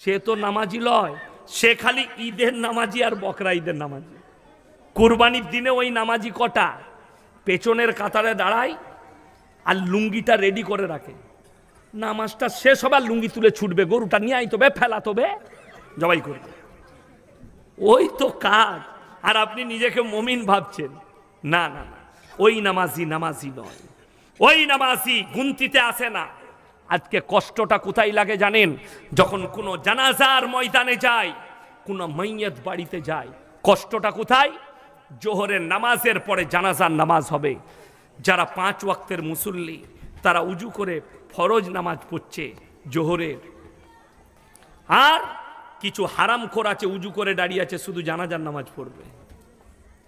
সে তো নামাজি লয়, সে খালি ঈদের নামাজি আর বকরা ঈদের নামাজি। কুরবানির দিনে ওই নামাজি কটা পেছনের কাতারে দাঁড়ায় আর লুঙ্গিটা রেডি করে রাখে, নামাজটা শেষ হবে আর লুঙ্গি তুলে ছুটবে, গরুটা নিয়ে আইতবে, ফেলাতবে, জবাই করবে। ওই তো কাজ। আর আপনি নিজেকে মুমিন ভাবছেন। না না না, ওই নামাজি নামাজি নয়, ওই নামাজি গুনতিতে আসে না। আজকে কষ্টটা কোথায় লাগে জানেন? যখন কোনো জানাজার ময়দানে যায়, কোনো মাইয়াত বাড়িতে যায়, কষ্টটা কোথায়? জোহরের নামাজের পরে জানাজার নামাজ হবে, যারা 5 ওয়াক্তের মুসল্লি তারা উজু করে ফরজ নামাজ পড়ছে জোহরের, আর কিছু হারাম খোর আছে উজু করে দাঁড়িয়ে আছে শুধু জানাজার নামাজ পড়বে।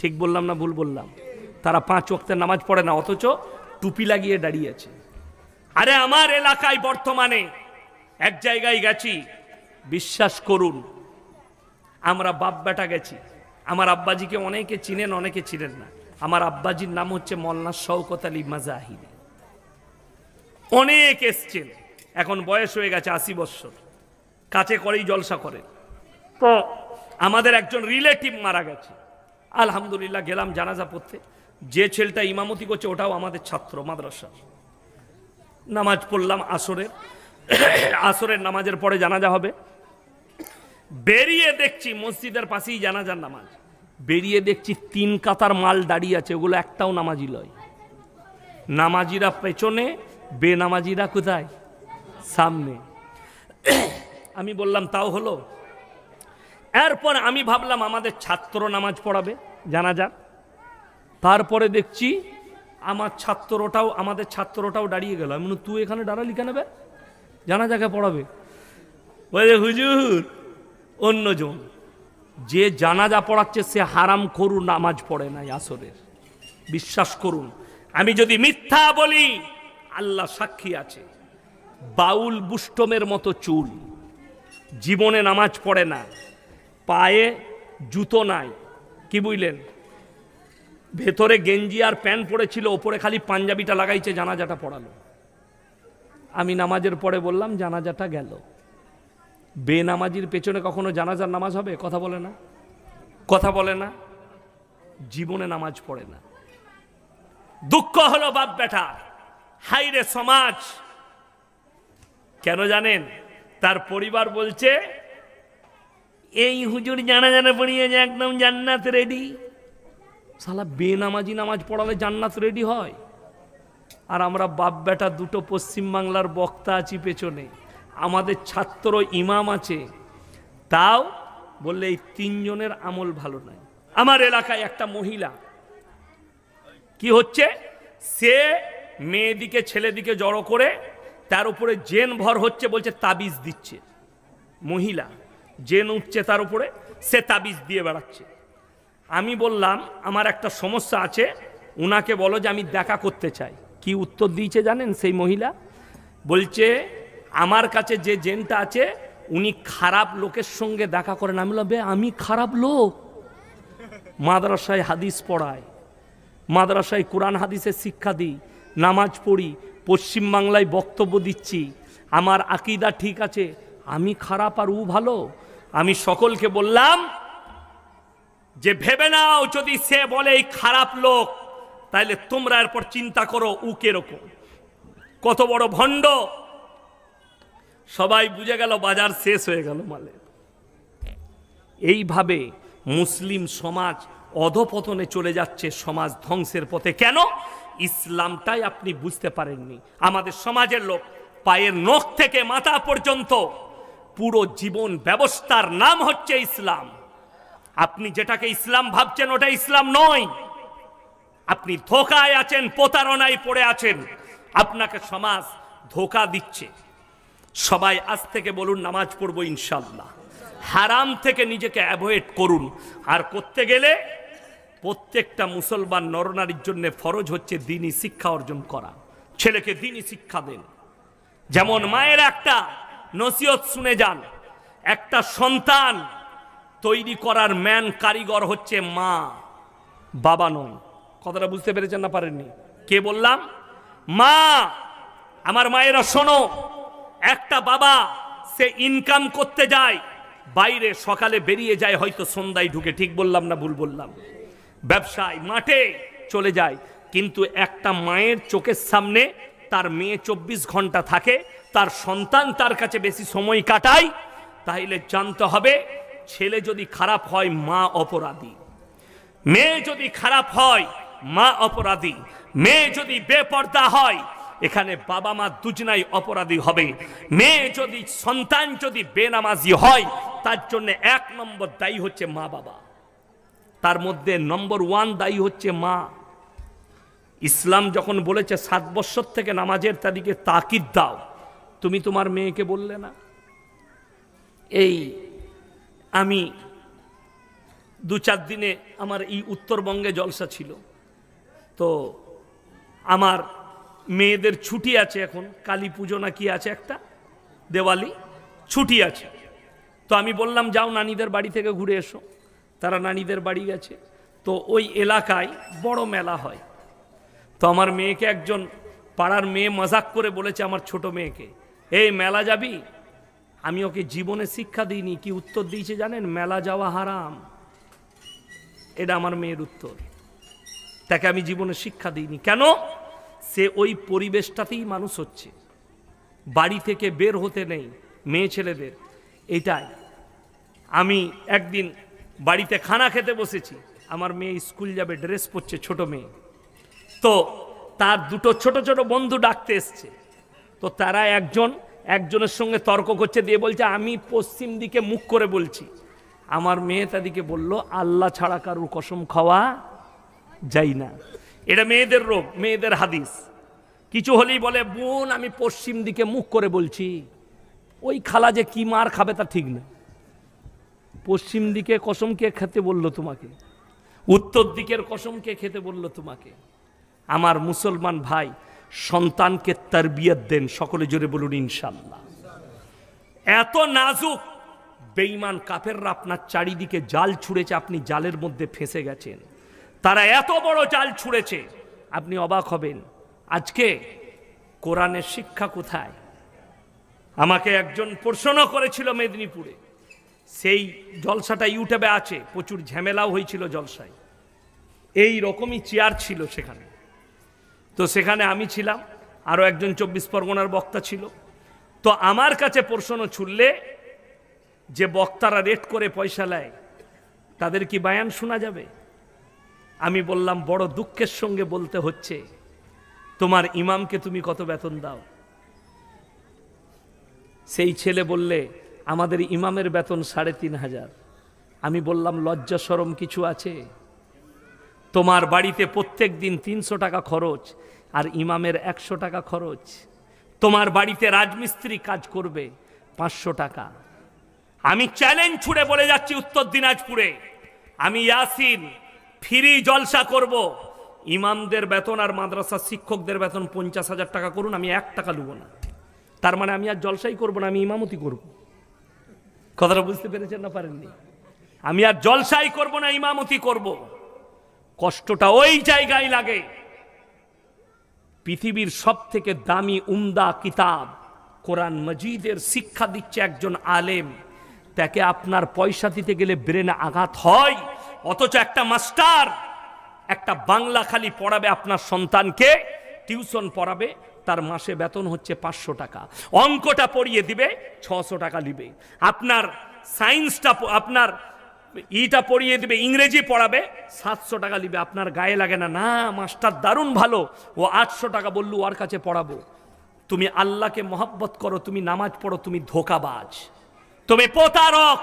ঠিক বললাম না ভুল বললাম? তারা 5 ওয়াক্তের নামাজ পড়ে না, অথচ টুপি লাগিয়ে দাঁড়িয়ে আছে। আরে আমার এলাকায় বর্তমানে এক জায়গায় গেছি, বিশ্বাস করুন, আমরা বাপ বেটা গেছি। আমার আব্বাজিকে অনেকে চিনেন, অনেকে চিনেন না। আমার আব্বাজির নাম হচ্ছে মৌলানা শওকত আলী মাজাহিরি। অনেক এসছেন, এখন বয়স হয়ে গেছে 80 বছর, কাছে করেই জলসা করেন। তো আমাদের একজন রিলেটিভ মারা গেছে, আলহামদুলিল্লাহ গেলাম জানাজা পড়তে। যে ছেলেটা ইমামতি করছে ওটাও আমাদের ছাত্র মাদ্রাসা। নামাজ পড়লাম আসরের, আসরের নামাজের পরে জানাজা হবে। বেরিয়ে দেখছি মসজিদের পাশেই জানাজার নামাজ, বেরিয়ে দেখছি 3 কাতার মাল দাঁড়িয়ে আছে, ওগুলো একটাও নামাজি লয়। নামাজিরা পেছনে, বেনামাজিরা কোথায়? সামনে। আমি বললাম তাও হলো। এরপর আমি ভাবলাম আমাদের ছাত্র নামাজ পড়াবে জানাজা। তারপরে দেখছি আমাদের ছাত্রটাও দাঁড়িয়ে গেল। আমি বললাম তুই এখানে দাঁড়ালি কেন বে? জানাজাকে পড়াবে? বলে হুজুর অন্যজন, যে জানাজা পড়াচ্ছে সে হারাম খোর নামাজ পড়ে নাই আসরের। বিশ্বাস করুন, আমি যদি মিথ্যা বলি আল্লাহ সাক্ষী আছে। বাউল বুষ্টমের মতো চুল, জীবনে নামাজ পড়ে না, পায়ে জুতো নাই, কি বুঝলেন, ভেতরে গেঞ্জি আর প্যান্ট পরেছিল, ওপরে খালি পাঞ্জাবিটা লাগাইছে, জানাজাটা পড়ালো। আমি নামাজের পরে বললাম জানাজাটা গেল। বেনামাজির পেছনে কখনো জানাজার নামাজ হবে? কথা বলে না, কথা বলে না, জীবনে নামাজ পড়ে না। দুঃখ হলো বাপ বেটা, হাইরে সমাজ। কেন জানেন? তার পরিবার বলছে এই হুজুর জানাজানা পড়িয়ে যে একদম জান্নাত রেডি। শালা বেনামাজি নামাজ পড়ালে জান্নাত রেডি হয়? আর আমরা বাপ বেটা দুটো পশ্চিমবাংলার বক্তা আছি পেছনে, আমাদের ছাত্র ইমাম আছে, তাও বললে এই 3 জনের আমল ভালো নয়। আমার এলাকায় একটা মহিলা কি হচ্ছে, সে মেয়েদিকে ছেলেদিকে জড়ো করে তার উপরে জেন ভর হচ্ছে, বলছে তাবিজ দিচ্ছে। মহিলা জেন উঠছে তার উপরে, সে তাবিজ দিয়ে বেড়াচ্ছে। আমি বললাম আমার একটা সমস্যা আছে, উনাকে বলো যে আমি দেখা করতে চাই। কি উত্তর দিয়েছে জানেন সেই মহিলা? বলছে আমার কাছে যে জেনটা আছে উনি খারাপ লোকের সঙ্গে দেখা করেন। আমি বললাম বে আমি খারাপ লোক? মাদ্রাসায় হাদিস পড়ায়, মাদ্রাসায় কোরআন হাদিসের শিক্ষা দিই, নামাজ পড়ি, পশ্চিমবাংলায় বক্তব্য দিচ্ছি, আমার আকীদা ঠিক আছে, আমি খারাপ আর ও ভালো? আমি সকলকে বললাম যে ভেবে নাও, যদি সে বলে এই খারাপ লোক, তাহলে তোমরা এরপর চিন্তা করো ও কিরকম, কত বড় ভণ্ড। সবাই বুঝে গেল, বাজার শেষ হয়ে গেল মালে। এইভাবে মুসলিম সমাজ অধপতনে চলে যাচ্ছে, সমাজ ধ্বংসের পথে। কেন? ইসলামটাই আপনি বুঝতে পারেননি। আমাদের সমাজের লোক পায়ের নখ থেকে মাথা পর্যন্ত পুরো জীবন ব্যবস্থার নাম হচ্ছে ইসলাম। আপনি যেটাকে ইসলাম ভাবছেন ওটা ইসলাম নয়। আপনি ধোঁকায় আছেন, প্রতারণায় পড়ে আছেন, আপনাকে সমাজ ধোঁকা দিচ্ছে। সবাই আজ থেকে বলুন নামাজ পড়বো ইনশাআল্লাহ। হারাম থেকে নিজেকে অ্যাভয়েড করুন। আর করতে গেলে প্রত্যেকটা মুসলমান নরনারীর জন্য ফরজ হচ্ছে দ্বীনি শিক্ষা অর্জন করা। ছেলেকে দ্বীনি শিক্ষা দেন। যেমন মায়ের একটা নসিহত শুনে যান, একটা সন্তান তৈরি করার ম্যান কারিগর হচ্ছে মা, বাবা নয়। কথাটা বুঝতে পেরেছেন না পারেননি? কে বললাম? মা। আমার মায়েরা শোনো, একটা বাবা সে ইনকাম করতে যায় বাইরে, সকালে বেরিয়ে যায়, হয়তো সন্ধ্যায় ঢুকে। ঠিক বললাম না ভুল বললাম? ব্যবসায় মাঠে চলে যায়, কিন্তু একটা মায়ের চোখের সামনে তার মেয়ে 24 ঘন্টা থাকে, তার সন্তান তার কাছে বেশি সময় কাটায়, তাহলে জানতে হবে ছেলে যদি খারাপ হয় মা অপরাধী, মেয়ে যদি খারাপ হয় মা অপরাধী, মেয়ে যদি বেপর্দা হয় এখানে বাবা মা দুজনাই অপরাধী হবে। মেয়ে যদি, সন্তান যদি বেনামাজি হয় তার জন্য 1 নম্বর দায়ী হচ্ছে মা বাবা, তার মধ্যে নম্বর 1 দায়ী হচ্ছে মা। ইসলাম যখন বলেছে 7 বছর থেকে নামাজের তারিখে তাকিদ দাও, তুমি তোমার মেয়েকে বললে না? এই আমি 2-4 দিনে আমার এই উত্তরবঙ্গে জলসা ছিল, তো আমার মেয়েদের ছুটি আছে, এখন কালী পুজো না কি আছে একটা, দেওয়ালি ছুটি আছে, তো আমি বললাম যাও নানিদের বাড়ি থেকে ঘুরে এসো। তারা নানিদের বাড়ি গেছে, তো ওই এলাকায় বড় মেলা হয়। তো আমার মেয়েকে একজন পাড়ার মেয়ে মজাক করে বলেছে, আমার ছোট মেয়েকে, এই মেলা যাবি? আমি ওকে জীবনে শিক্ষা দিইনি, কি উত্তর দিয়েছে জানেন? মেলা যাওয়া হারাম। এটা আমার মেয়ের উত্তর। তাকে আমি জীবনে শিক্ষা দিইনি। কেন? সে ওই পরিবেশটাতেই মানুষ হচ্ছে, বাড়ি থেকে বের হতে নেই মেয়ে ছেলেদের। এটাই আমি একদিন বাড়িতে খানা খেতে বসেছি, আমার মেয়ে স্কুল যাবে, ড্রেস পরছে, ছোট মেয়ে, তো তার 2 ছোট ছোট বন্ধু ডাকতে এসছে, তো তারা একজনের সঙ্গে তর্ক করছে, দিয়ে বলছে আমি পশ্চিম দিকে মুখ করে বলছি। আমার মেয়ে তাদেরকে বলল আল্লাহ ছাড়া কারুর কসম খাওয়া যাই না। এটা মেয়েদের রোগ, মেয়েদের হাদিস। কিছু হলেই বলে বোন আমি পশ্চিম দিকে মুখ করে বলছি। ওই খালা যে কি মার খাবে তা ঠিক না। পশ্চিম দিকে কসম কে খেতে বললো তোমাকে? উত্তর দিকের কসম কে খেতে বললো তোমাকে? আমার মুসলমান ভাই, সন্তানকে তারবিয়ত দেন, সকলে জোরে বলুন ইনশাআল্লাহ। এত নাজুক বেঈমান কাফেররা আপনার চারিদিকে জাল ছুঁড়েছে, আপনি জালের মধ্যে ফেঁসে গেছেন। তারা এত বড় জাল ছুঁড়েছে, আপনি অবাক হবেন। আজকে কোরআনের শিক্ষা কোথায়? আমাকে একজন প্রশ্ন করেছিল মেদিনীপুরে, সেই জলসাটা ইউটিউবে আছে, প্রচুর ঝামেলাও হয়েছিল জলসায়। এই রকমই চেয়ার ছিল সেখানে, তো সেখানে আমি ছিলাম, আরও একজন 24 পরগনার বক্তা ছিল। তো আমার কাছে প্রশ্ন ছুড়লে যে বক্তারা রেট করে পয়সা নেয় তাদের কি বায়ান শোনা যাবে? আমি বললাম বড় দুঃখের সঙ্গে বলতে হচ্ছে, তোমার ইমামকে তুমি কত বেতন দাও? সেই ছেলে বললে আমাদের ইমামের বেতন 3,500। আমি বললাম লজ্জা শরম কিছু আছে? তোমার বাড়িতে প্রত্যেক দিন 300 টাকা খরচ, আর ইমামের 100 টাকা খরচ। তোমার বাড়িতে রাজমিস্ত্রি কাজ করবে 500 টাকা। আমি চ্যালেঞ্জ ছুড়ে বলে যাচ্ছি, উত্তর দিনাজপুরে আমি ইয়াসিন ফ্রি জলসা করব, ইমামদের বেতন আর মাদ্রাসার শিক্ষকদের বেতন 50,000 টাকা করুন, আমি 1 টাকা নেব না। তার মানে আমি আর জলসাই করব না, আমি ইমামতি করব। কথাটা বুঝতে পেরেছেন না পারেননি? আমি আর জলসাই করব না, ইমামতি করব। কষ্টটা ওই জায়গায় লাগে। পৃথিবীর সবথেকে দামি উমদা কিতাব কোরআন মজিদের শিক্ষা দিচ্ছে একজন আলেম, তাকে আপনার পয়সা দিতে গেলে ব্রেনে আঘাত হয়। অথচ একটা মাস্টার একটা বাংলা খালি পড়াবে আপনার সন্তানকে, টিউশন পড়াবে, তার মাসে বেতন হচ্ছে 500 টাকা। অঙ্কটা পড়িয়ে দিবে 600 টাকা নিবে। আপনার সায়েন্সটা, আপনার ইটা পড়িয়ে দিবে, ইংরেজি পড়াবে 700 টাকা নিবে। আপনার গায়ে লাগে না, না মাস্টার দারুণ ভালো, ও 800 টাকা বললো ওর কাছে পড়াবো। তুমি আল্লাহকে মহব্বত করো, তুমি নামাজ পড়ো, তুমি ধোকাবাজ, তুমি প্রতারক,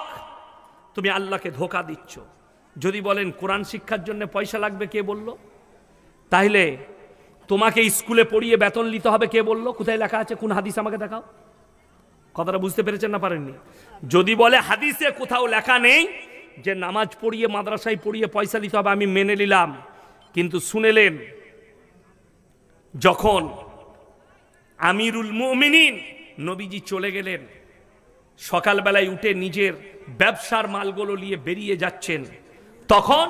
তুমি আল্লাহকে ধোকা দিচ্ছ। যদি বলেন কোরআন শিক্ষার জন্য পয়সা লাগবে, কে বলল? তাহলে তোমাকে স্কুলে পড়িয়ে বেতন নিতে হবে, কে বলল? কোথায় লেখা আছে? কোন হাদিস আমাকে দেখাও। কথাটা বুঝতে পেরেছেন না পারেননি? যদি বলে হাদিসে কোথাও লেখা নেই যে নামাজ পড়িয়ে মাদ্রাসায় পড়িয়ে পয়সা নিতে হবে, আমি মেনে নিলাম। কিন্তু শুনেলেন, যখন আমিরুল মুমিনিন নবীজি চলে গেলেন, সকালবেলায় উঠে নিজের ব্যবসার মালগুলো নিয়ে বেরিয়ে যাচ্ছেন, তখন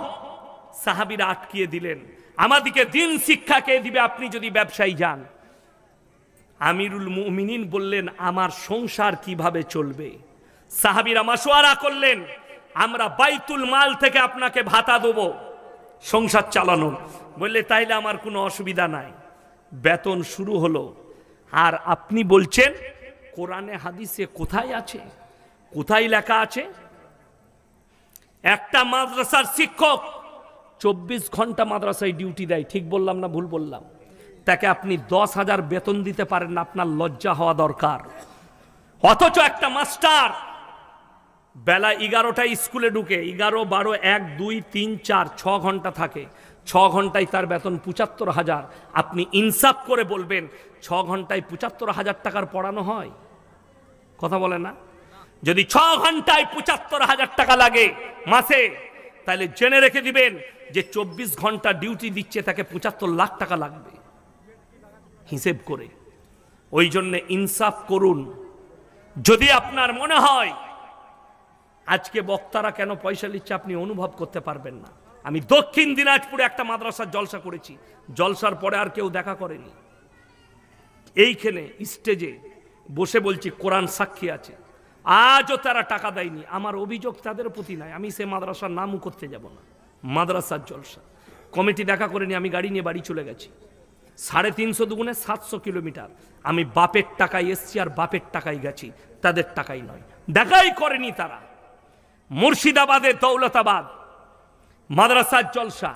সাহাবীরা আটকিয়ে দিলেন, আমাদেরকে দিন শিক্ষা কে দিবে আপনি যদি ব্যবসায়ী যান? আমিরুল মুমিনিন বললেন, আমার সংসার কিভাবে চলবে? সাহাবীরা মাশওয়ারা করলেন, আমরা বাইতুল মাল থেকে আপনাকে ভাতা দেব সংসার চালানোর। বললে তাইলে আমার কোনো অসুবিধা নাই। বেতন শুরু হলো। আর আপনি বলছেন কোরআনে হাদিসে কোথায় আছে, কোথায় লেখা আছে? একটা মাদ্রাসার শিক্ষক 24 ঘন্টা মাদ্রাসায় ডিউটি দেয়, ঠিক বললাম না ভুল বললাম? তাকে আপনি 10,000 বেতন দিতে পারেন না, আপনার লজ্জা হওয়া দরকার। অথচ একটা মাস্টার বেলা 11টায় স্কুলে ঢুকে, 11, 12, 1, 2, 3, 4, 6 ঘন্টা থাকে। 6 ঘন্টায় তার বেতন 75,000। আপনি ইনসাফ করে বলবেন 6 ঘন্টায় 75,000 টাকার পড়ানো হয়? কথা বলে না? যদি 6 ঘন্টায় 75,000 টাকা লাগে মাসে, তাহলে জেনে রেখে দিবেন যে 24 ঘন্টা ডিউটি দিচ্ছে তাকে 75 লাখ টাকা লাগবে হিসেব করে। ওই জন্য ইনসাফ করুন। যদি আপনার মনে হয় আজকে বক্তারা কেন পয়সা নিচ্ছে, আপনি অনুভব করতে পারবেন না। আমি দক্ষিণ দিনাজপুরে একটা মাদ্রাসার জলসা করেছি, জলসার পরে আর কেউ দেখা করেনি। এইখানে স্টেজে বসে বলছি, কোরআন সাক্ষী আছে, আজও তারা টাকা দেয়নি। আমার অভিযোগ তাদের প্রতি নাই, আমি সে মাদ্রাসার নামও করতে যাব না। মাদ্রাসার জলসা কমিটি দেখা করেনি, আমি গাড়ি নিয়ে বাড়ি চলে গেছি। 350 দুগুণে 700 কিলোমিটার। আমি বাপের টাকায় এসছি আর বাপের টাকায় গেছি, তাদের টাকাই নয়। দেখাই করেনি তারা। মুর্শিদাবাদে দৌলতাবাদ মাদ্রাসার জলসা,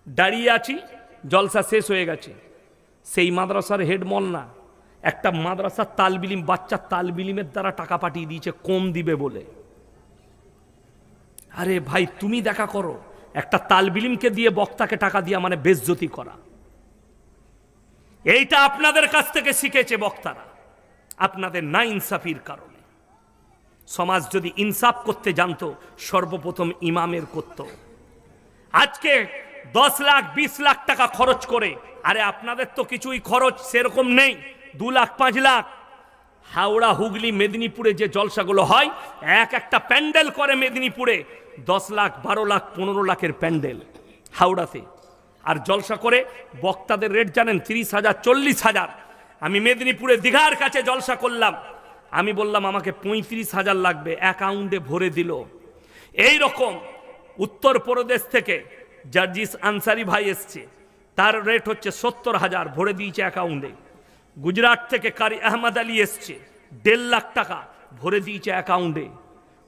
দাঁড়িয়ে আছি, জলসা শেষ হয়ে গেছে। সেই মাদ্রাসার হেড মোল্লা একটা মাদ্রাসার তালবিলিম, বাচ্চার তালবিলিমের দ্বারা টাকা পাঠিয়ে দিয়েছে কম দিবে বলে। আরে ভাই, তুমি দেখা করো, একটা তালবিলিমকে দিয়ে বক্তাকে টাকা দিয়ে মানে বেজ্জতি করা। এইটা আপনাদের কাছ থেকে শিখেছে বক্তারা, আপনাদের না ইনসাফির কারণে। সমাজ যদি ইনসাফ করতে জানতো, সর্বপ্রথম ইমামের করত। আজকে 10 লাখ 20 লাখ টাকা খরচ করে, আরে আপনাদের তো কিছুই খরচ সেরকম নেই, 2 লাখ 5 লাখ। হাওড়া, হুগলি, মেদিনীপুরে যে জলসাগুলো হয়, একটা প্যান্ডেল করে মেদিনীপুরে 10 লাখ 12 লাখ 15 লাখের প্যান্ডেল হাওড়াতে। আর জলসা করে বক্তাদের রেট জানেন? 30,000 40,000। আমি মেদিনীপুরে দীঘার কাছে জলসা করলাম, আমি বললাম আমাকে 35,000 লাগবে, অ্যাকাউন্টে ভরে দিল। এই রকম উত্তরপ্রদেশ থেকে জার্জিস আনসারি ভাই এসছে, তার রেট হচ্ছে 70,000, ভরে দিয়েছে অ্যাকাউন্টে। গুজরাট থেকে কারি আহমদ আলী এসছে, 1.5 লাখ টাকা ভরে দিয়েছে অ্যাকাউন্টে।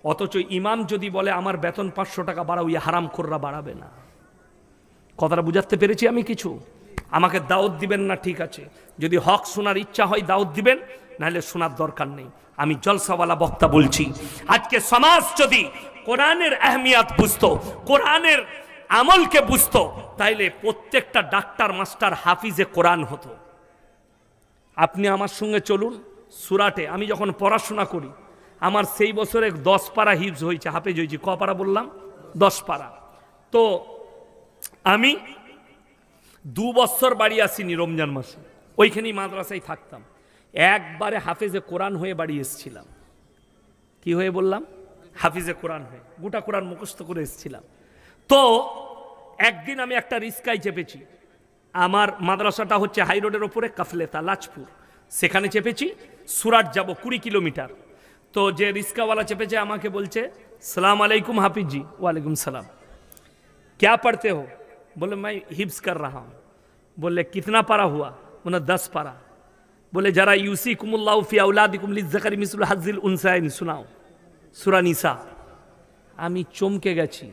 অথচ ইমাম যদি বলে আমার বেতন 500 টাকা বাড়াও, ইয়ে হারামখোররা বাড়াবে না। কথাটা বুঝাতে পেরেছি আমি কিছু? আমাকে দাওয়াত দিবেন না, ঠিক আছে, যদি হক শোনার ইচ্ছা হয় দাওয়াত দিবেন, নাহলে শোনার দরকার নেই। আমি জলসাওয়ালা বক্তা বলছি, আজকে সমাজ যদি কোরআনের আহমিয়াত বুঝতো, কোরআনের আমলকে বুঝতো, তাইলে প্রত্যেকটা ডাক্তার মাস্টার হাফিজে কোরআন হতো। আপনি আমার সঙ্গে চলুন, সুরাটে আমি যখন পড়াশোনা করি, আমার সেই বছরে 10 পারা হিফজ হয়েছে, হাফেজ হয়েছে। ক পারা বললাম? 10 পারা। তো আমি 2 বছর বাড়ি আসিনি রমজান মাসে, ওইখানেই মাদ্রাসায় থাকতাম। একবারে হাফেজে কোরআন হয়ে বাড়ি এসেছিলাম। কি হয়ে বললাম? হাফিজে কোরআন হয়ে গোটা কোরআন মুখস্থ করে এসেছিলাম। তো একদিন আমি একটা রিস্কায় চেপেছি। আমার মাদ্রাসাটা হচ্ছে হাই রোডের ওপরে, কাফলেতা, লাজপুর। সেখানে চেপেছি, সুরাট যাব 20 কিলোমিটার। তো যে রিস্কাওয়ালা চেপেছে আমাকে বলছে, সালাম আলাইকুম हाफिज जी। वालेकुम सलाम। क्या पढ़ते हो? बोले मैं हिफ्ज कर रहा हूँ। बोले कितना पारा हुआ? बोले 10 पारा। बोले जरा यूसीकुमुल्लाहु फी औलादिकुम लिज़्ज़करि मिस्लु हज़्ज़िल उनसायैन सुनाओ, सूरा निसा। আমি চমকে গেছি।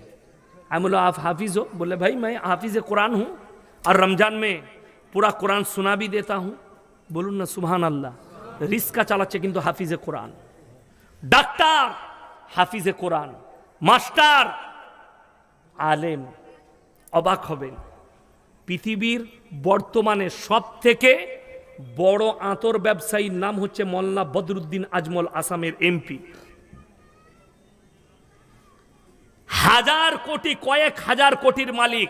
আমি বললাম आप हाफिज हो? बोले भाई मैं हाफिज कुरान हूँ और रमजान में पूरा कुरान सुना भी देता हूँ। बोलून ना सुबहान अल्लाह। रिस्का চালাচ্ছে কিন্তু হাফিজে কোরআন। ডাক্তার হাফিজে কোরআন, মাস্টার আলেম। অবাক হবেন, পৃথিবীর বর্তমানে সব থেকে বড় আতর ব্যবসায়ীর নাম হচ্ছে মোল্লা বদরুদ্দিন আজমল, আসামের এমপি। 1000 কোটি, কয়েক হাজার কোটির মালিক।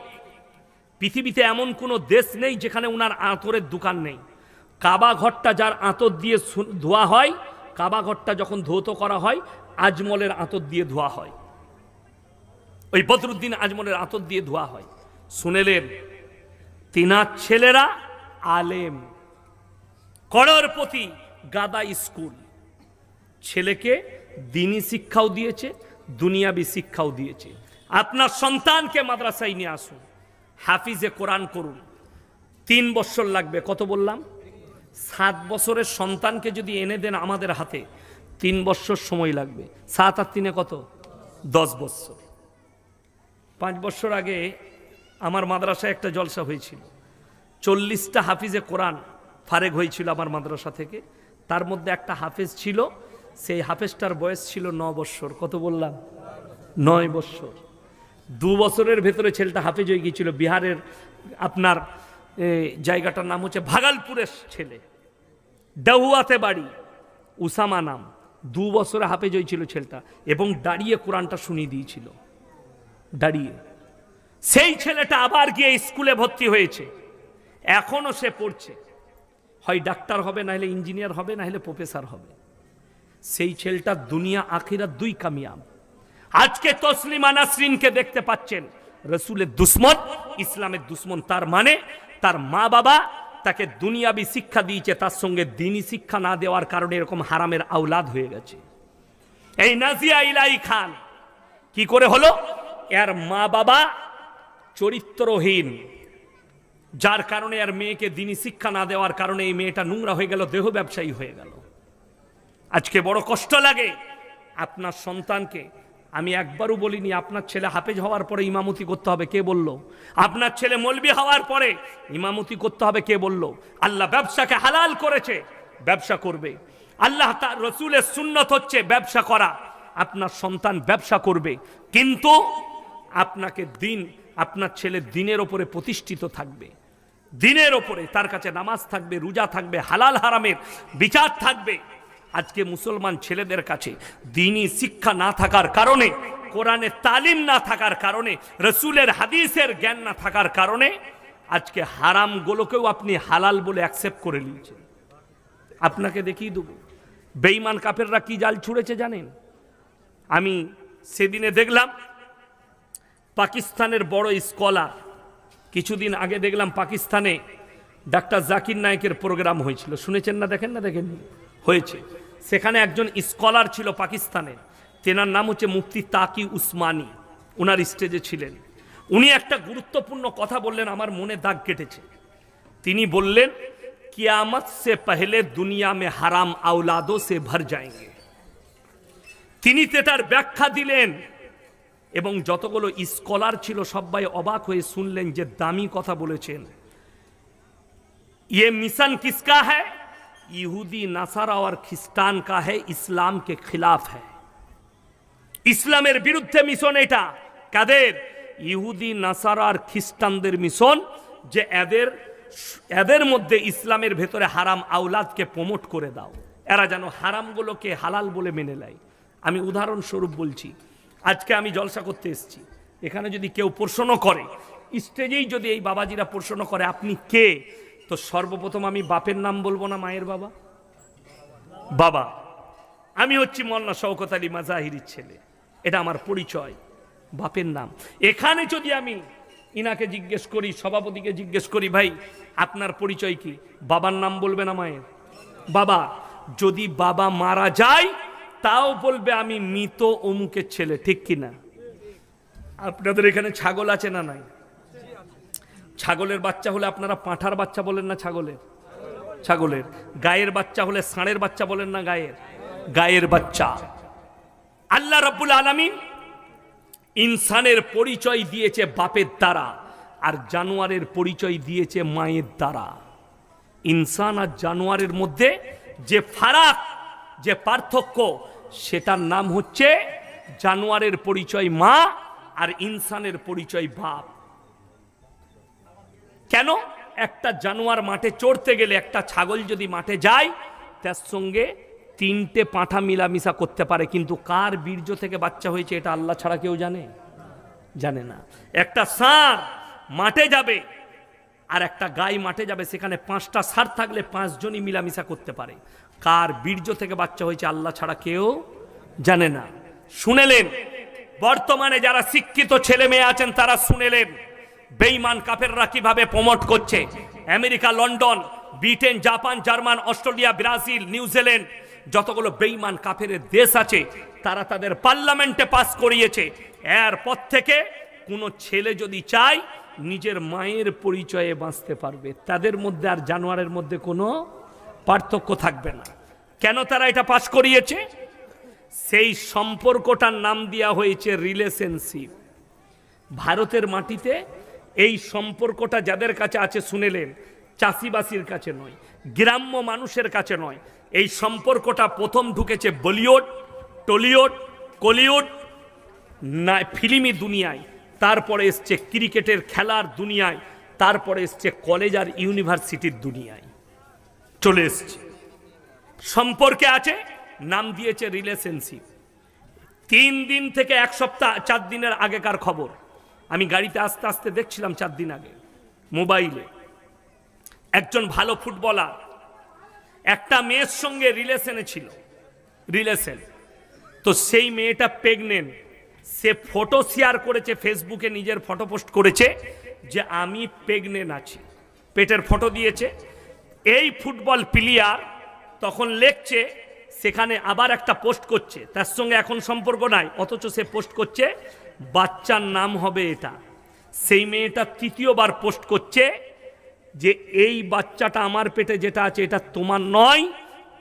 পৃথিবীতে এমন কোনো দেশ নেই যেখানে উনার আতরের দোকান নেই। কাবা ঘরটা যার আতর দিয়ে ধোয়া হয়, কাবা ঘরটা যখন ধৌত করা হয় আজমলের আতর দিয়ে ধোয়া হয়, ওই বদরুদ্দিন আজমলের আতর দিয়ে ধোয়া হয়। শুনেলেন, তিনার ছেলেরা আলেম, করোড়পতি, গাদা স্কুল। ছেলেকে দিনী শিক্ষাও দিয়েছে, দুনিয়াবি শিক্ষাও দিয়েছে। আপনার সন্তানকে মাদ্রাসায় নিয়ে আসুন, হাফিজে কোরআন করুন। 3 বছর লাগবে। কত বললাম? 7 বছরের সন্তানকে যদি এনে দেন আমাদের হাতে, 3 বছর সময় লাগবে। 7 আর 3 কত? 10 বছর। 5 বছর আগে আমার মাদ্রাসায় একটা জলসা হয়েছিল। 40টা হাফিজে কোরআন ফারেক হয়েছিল আমার মাদ্রাসা থেকে। তার মধ্যে একটা হাফেজ ছিল, সেই হাফেজটার বয়স ছিল 9 বছর। কত বললাম? 9 বছর। 2 বছরের ভেতরে ছেলেটা হাফেজ হয়ে গিয়েছিল। বিহারের আপনার জায়গাটার নাম হচ্ছে ভাগলপুরের ছেলে, ডাহুয়াতে বাড়ি, উসামা নাম। 2 বছরে হাফেজ হয়েছিল ছেলেটা, এবং দাঁড়িয়ে কোরআনটা শুনিয়ে দিয়েছিল, দাঁড়িয়ে। সেই ছেলেটা আবার গিয়ে স্কুলে ভর্তি হয়েছে, এখনো সে পড়ছে। হয় ডাক্তার হবে, না হলে ইঞ্জিনিয়ার হবে, না হলে প্রফেসর হবে। সেই ছেলেটা দুনিয়া আখিরাত 2 কামিয়াব। আজকে তসলিমা নাসরিনকে দেখতে পাচ্ছেন, রসুলের দুশ্মন, ইসলামের দুশ্মন। তার মানে তার মা বাবা তাকে দুনিয়াবি শিক্ষা দিয়েছে, তার সঙ্গে দ্বীনি শিক্ষা না দেওয়ার কারণে এরকম হারামের আওলাদ হয়ে গেছে। এই নাজিয়া ইলাহি খান কি করে হলো? এর মা বাবা চরিত্রহীন, যার কারণে আর মেয়েকে দ্বীনি শিক্ষা না দেওয়ার কারণে এই মেয়েটা নোংরা হয়ে গেল, দেহ ব্যবসায়ী হয়ে গেল। আজকে বড় কষ্ট লাগে। আপনার সন্তানকে আমি একবারও বলিনি আপনার ছেলে হাফেজ হওয়ার পরে ইমামতি করতে হবে, কে বলল? আপনার ছেলে মৌলবি হওয়ার পরে ইমামতি করতে হবে, কে বলল? আল্লাহ ব্যবসাকে হালাল করেছে, ব্যবসা করবে। আল্লাহ তার রসুলের সুন্নত হচ্ছে ব্যবসা করা। আপনার সন্তান ব্যবসা করবে, কিন্তু আপনাকে দিন, আপনার ছেলে দিনের ওপরে প্রতিষ্ঠিত থাকবে, দিনের ওপরে তার কাছে নামাজ থাকবে, রোজা থাকবে, হালাল হারামের বিচার থাকবে। আজকে মুসলমান ছেলেদের কাছে দ্বীনি শিক্ষা না থাকার কারণে, কোরআনের তালিম না থাকার কারণে, রসুলের হাদিসের জ্ঞান না থাকার কারণে আজকে হারামগুলোকেও আপনি হালাল বলে অ্যাকসেপ্ট করে নিয়েছেন। আপনাকে দেখিয়ে দেবো বেঈমান কাফেররা কি জাল ছুঁড়েছে জানেন? আমি সেদিনে দেখলাম পাকিস্তানের বড় স্কলার, কিছুদিন আগে দেখলাম পাকিস্তানে ডাক্তার জাকির নায়েকের প্রোগ্রাম হয়েছিল, শুনেছেন না? দেখেন না? দেখেননি? হয়েছে। সেখানে একজন স্কলার ছিল পাকিস্তানের, তেনার নাম হচ্ছে মুফতি তাকি উসমানী, ওনার স্টেজে ছিলেন। উনি একটা গুরুত্বপূর্ণ কথা বললেন, আমার মনে দাগ কেটেছে। তিনি বললেন, কিয়ামত সে পহলে দুনিয়া মে হারাম আওলাদো সে ভর যায়েঙ্গে। তিনি তেটার ব্যাখ্যা দিলেন, এবং যতগুলো স্কলার ছিল সবাই অবাক হয়ে শুনলেন যে দামি কথা বলেছেন। ये मिशन किसका है? यहूदी नासारा और ख्रिस्टान का है, इस्लाम के खिलाफ है। ইসলামের বিরুদ্ধে মিশন এটা। কাদের? ইহুদি নাসারা আর খ্রিস্টানদের মিশন, যে এদের মধ্যে ইসলামের ভেতরে হারাম আওলাদকে প্রমোট করে দাও, এরা যেন হারামগুলোকে হালাল বলে মেনে নেয়। আমি উদাহরণস্বরূপ বলছি, আজকে আমি জলসা করতে এসেছি, এখানে যদি কেউ প্রশ্ন করে, স্টেজেই যদি এই বাবাজিরা প্রশ্ন করে আপনি কে, তো সর্বপ্রথম আমি বাপের নাম বলবো না মায়ের বাবা? বাবা, আমি হচ্ছি মৌলানা শওকত আলী মাজাহিরির ছেলে, এটা আমার পরিচয়, বাপের নাম। এখানে যদি আমি ইনাকে জিজ্ঞেস করি, সভাপতিকে জিজ্ঞেস করি, ভাই আপনার পরিচয় কি, বাবার নাম বলবে না মায়ের? বাবা। যদি বাবা মারা যায় তাও বলবে আমি মৃত অমুকের ছেলে, ঠিক কিনা? আপনাদের এখানে ছাগল আছে না নাই? ছাগলের বাচ্চা হলে আপনারা পাঁঠার বাচ্চা বলেন না ছাগলের? ছাগলের। গায়ের বাচ্চা হলে ষাঁড়ের বাচ্চা বলেন না গায়ের? গায়ের বাচ্চা। আল্লাহ রাব্বুল আলামিন ইনসানের পরিচয় দিয়েছে বাপের দ্বারা, আর জানোয়ারের পরিচয় দিয়েছে মায়ের দ্বারা। ইনসান আর জানোয়ারের মধ্যে যে ফারাক, যে পার্থক্য, সেটার নাম হচ্ছে জানোয়ারের পরিচয় মা আর ইনসানের পরিচয় বাপ। কেন? একটা জানোয়ার মাঠে চড়তে গেলে, একটা ছাগল যদি মাঠে যায় তার সঙ্গে 3টে পাঁঠা মিলামিশা করতে পারে, কিন্তু কার বীর্য থেকে বাচ্চা হয়েছে এটা আল্লাহ ছাড়া কেউ জানে? জানে না। একটা ষাঁড় মাঠে যাবে আর একটা গাই মাঠে যাবে, সেখানে 5টা ষাঁড় থাকলে 5 জনই মিলামিশা করতে পারে। কার বীর্য থেকে বাচ্চা হয়েছে আল্লাহ ছাড়া কেউ জানে না। শুনেলেন? বর্তমানে যারা শিক্ষিত ছেলে মেয়ে আছেন তারা শুনেলেন বেঈমান কাফেররা কিভাবে প্রমোট করছে। America, London, Britain, Japan, German, Australia, Brazil, New Zealand, যতগুলো বেঈমান কাফেরের দেশ আছে তারা তাদের পার্লামেন্টে পাস করিয়েছে, এরপর থেকে কোনো ছেলে যদি চায় নিজের মায়ের পরিচয়ে বাঁচতে পারবে, তাদের মধ্যে আর জানোয়ারের মধ্যে কোনো পার্থক্য থাকবে না। কেন তারা এটা পাস করিয়েছে? সেই সম্পর্কটার নাম দেওয়া হয়েছে রিলেশনশিপ। ভারতের মাটিতে এই সম্পর্কটা যাদের কাছে আছে শুনেলেন, চাষিবাসীর কাছে নয়, গ্রাম্য মানুষের কাছে নয়, এই সম্পর্কটা প্রথম ঢুকেছে বলিউড, টলিউড, কলিউড না ফিল্মি দুনিয়ায়, তারপরে এসছে ক্রিকেটের খেলার দুনিয়ায়, তারপরে এসছে কলেজ আর ইউনিভার্সিটির দুনিয়ায় চলে এসছে। সম্পর্কে আছে, নাম দিয়েছে রিলেশনশিপ। 3 দিন থেকে 1 সপ্তাহ 4 দিনের আগেকার খবর, আমি গাড়িতে আস্তে আস্তে দেখছিলাম 4 দিন আগে মোবাইলে, একজন ভালো ফুটবলার একটা মেয়ের সঙ্গে রিলেশনে ছিল, রিলেশন তো সেই মেয়েটা প্রেগনেন্ট, সে ফটো শেয়ার করেছে ফেসবুকে, নিজের ফটো পোস্ট করেছে যে আমি প্রেগনেন্ট আছি, পেটের ফটো দিয়েছে। এই ফুটবল প্লেয়ার তখন লেখছে, সেখানে আবার একটা পোস্ট করছে, তার সঙ্গে এখন সম্পর্ক নাই, অথচ সে পোস্ট করছে বাচ্চার নাম হবে এটা। সেই মেয়েটা 3য় পোস্ট করছে যে এই বাচ্চাটা আমার পেটে যেটা আছে এটা তোমার নয়,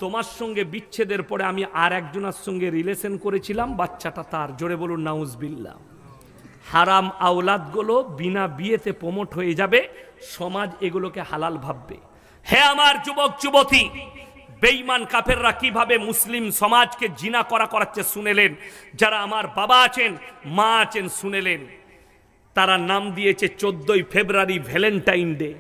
তোমার সঙ্গে বিচ্ছেদের পরে আমি আর একজনের সঙ্গে রিলেশন করেছিলাম, বাচ্চাটা তার। জোরে বলুন নাউজুবিল্লাহ। হারাম আওলাদগুলো বিনা বিয়েতে প্রমোট হয়ে যাবে, সমাজ এগুলোকে হালাল ভাববে। হে আমার যুবক যুবতী, বেঈমান কাফেররা কিভাবে মুসলিম সমাজকে জিনা করাচ্ছে শুনেলেন। যারা আমার বাবা আছেন, মা আছেন শুনেলেন। তারা নাম দিয়েছে 14ই ফেব্রুয়ারি ভ্যালেন্টাইন ডে,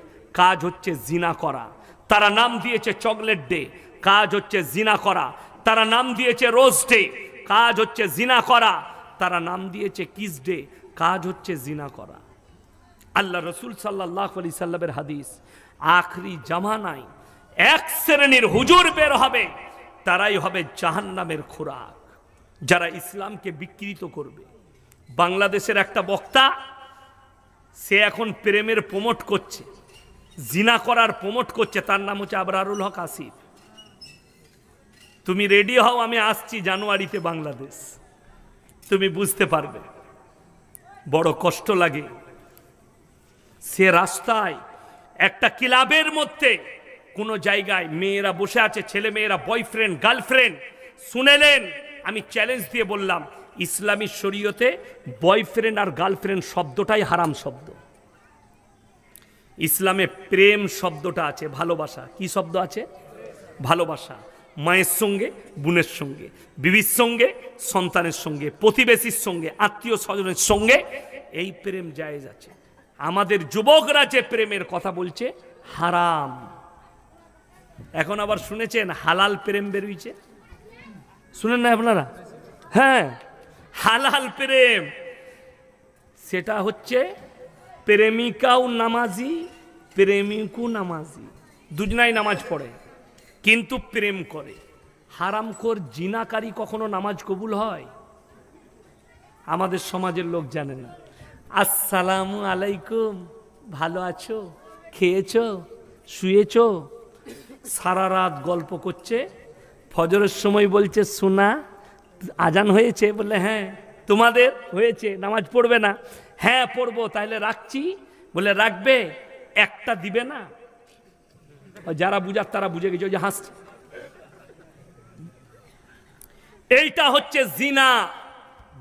কাজ হচ্ছে জিনা করা। তারা নাম দিয়েছে চকলেট ডে, কাজ হচ্ছে জিনা করা। তারা নাম দিয়েছে রোজ ডে, কাজ হচ্ছে জিনা করা। তারা নাম দিয়েছে কিস ডে, কাজ হচ্ছে জিনা করা। আল্লাহ রসুল সাল্লাল্লাহু আলাইহি সাল্লামের হাদিস, আখরি জামানায় 1 শ্রেণীর হুজুর বের হবে, তারাই হবে জাহান্নামের খোরাক, যারা ইসলামকে বিকৃত করবে। বাংলাদেশের একটা বক্তা, সে এখন প্রেমের প্রমোট করছে, জিনা করার প্রমোট করছে, তার নাম হচ্ছে আবরারুল হক আসিফ। তুমি রেডি হও, আমি আসছি জানুয়ারিতে বাংলাদেশ, তুমি বুঝতে পারবে। বড় কষ্ট লাগে। সে রাস্তায় একটা ক্লাবের মধ্যে কোনো জায়গায় মেয়েরা বসে আছে, ছেলে মেয়েরা, বয়ফ্রেন্ড গার্লফ্রেন্ড। শুনেলেন, আমি চ্যালেঞ্জ দিয়ে বললাম, ইসলামী শরীয়তে বয়ফ্রেন্ড আর গার্লফ্রেন্ড শব্দটাই হারাম শব্দ। ইসলামে প্রেম শব্দটা আছে, ভালোবাসা। কি শব্দ আছে? ভালোবাসা। মায়ের সঙ্গে, বোনের সঙ্গে, বিবির সঙ্গে, সন্তানের সঙ্গে, প্রতিবেশীর সঙ্গে, আত্মীয় স্বজনের সঙ্গে, এই প্রেম জায়েজ আছে। আমাদের যুবকরা যে প্রেমের কথা বলছে হারাম। এখন আবার শুনেছেন হালাল প্রেম বেরিয়েছে, শুনেন না আপনারা? হ্যাঁ, হালাল প্রেম, সেটা হচ্ছে প্রেমিকাও নামাজি, প্রেমিকও নামাজি, দুজনাই নামাজ পড়ে কিন্তু প্রেম করে। হারামখোর জিনাকারী কখনো নামাজ কবুল হয়? আমাদের সমাজের লোক জানে না। আসসালামু আলাইকুম, ভালো আছো, খেয়েছো, শুয়েছো, সারা রাত গল্প করছে, ফজরের সময় বলছে শোনা আজান হয়েছে, বলে হ্যাঁ। তোমাদের হয়েছে, নামাজ পড়বে না? হ্যাঁ পড়বো। তাহলে রাখছি, বলে রাখবে, একটা দিবে না। যারা বুঝার তারা বুঝে গেছে, যে হাসছে। এইটা হচ্ছে জিনা।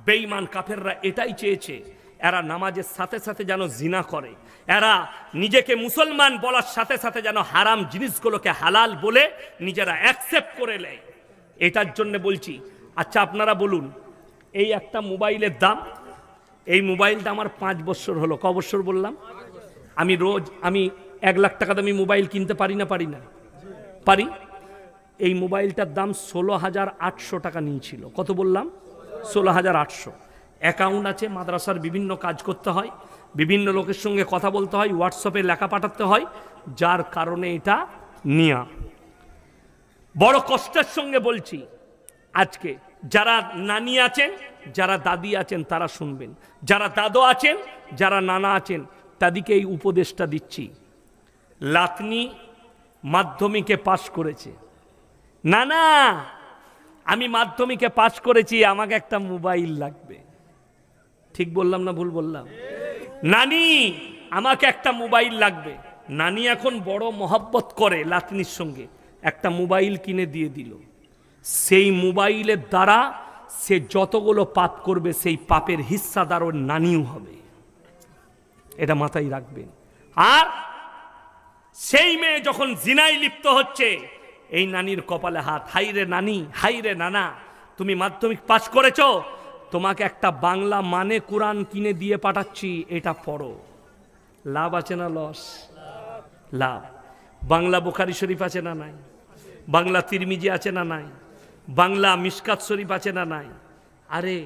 বেঈমান কাফেররা এটাই চেয়েছে, এরা নামাজের সাথে সাথে যেন জিনা করে, এরা নিজেকে মুসলমান বলার সাথে সাথে যেন হারাম জিনিসগুলোকে হালাল বলে নিজেরা অ্যাকসেপ্ট করে নেয়। এটার জন্য বলছি। আচ্ছা আপনারা বলুন, এই একটা মোবাইলের দাম, এই মোবাইলটা আমার 5 বছর হলো। ক বছর বললাম? আমি 1 লাখ টাকা দামি মোবাইল কিনতে পারি না? পারি না? পারি। এই মোবাইলটার দাম 16,800 টাকা নিয়েছিল। কত বললাম? 16,800। অ্যাকাউন্ট আছে, মাদ্রাসার বিভিন্ন কাজ করতে হয়, বিভিন্ন লোকের সঙ্গে কথা বলতে হয়, হোয়াটসঅ্যাপে লেখা পাঠাতে হয়, যার কারণে এটা নিয়া। বড় কষ্টের সঙ্গে বলছি, আজকে যারা নানি আছেন, যারা দাদি আছেন তারা শুনবেন, যারা দাদু আছেন, যারা নানা আছেন, তাদেরকে এই উপদেশটা দিচ্ছি। লাতনি মাধ্যমিকে পাশ করেছে, না না আমি মাধ্যমিকে পাশ করেছি, আমাকে একটা মোবাইল লাগবে। ঠিক বললাম না ভুল বললাম? নানি আমাকে একটা মোবাইল লাগবে। নানি এখন বড় মহব্বত করে লাতনির সঙ্গে, একটা মোবাইল কিনে দিয়ে দিল। সেই মোবাইলের দ্বারা সে যতগুলো পাপ করবে সেই পাপের হিস্সাদার ওর নানিও হবে, এটা মাথায় রাখবেন। আর সেই মেয়ে যখন জিনায় লিপ্ত হচ্ছে, এই নানির কপালে হাত, হাই রে নানি, হাই রে নানা, তুমি মাধ্যমিক পাশ করেছো, তোমাকে একটা বাংলা মানে কোরআন কিনে দিয়ে পাঠাচ্ছি, এটা পড়ো। লাভ আছে না লস? লাভ। বাংলা বুখারী শরীফ আছে না নাই? বাংলা তিরমিজি আছে না নাই? বাংলা মিশকাত শরীফ আছে না নাই? আরে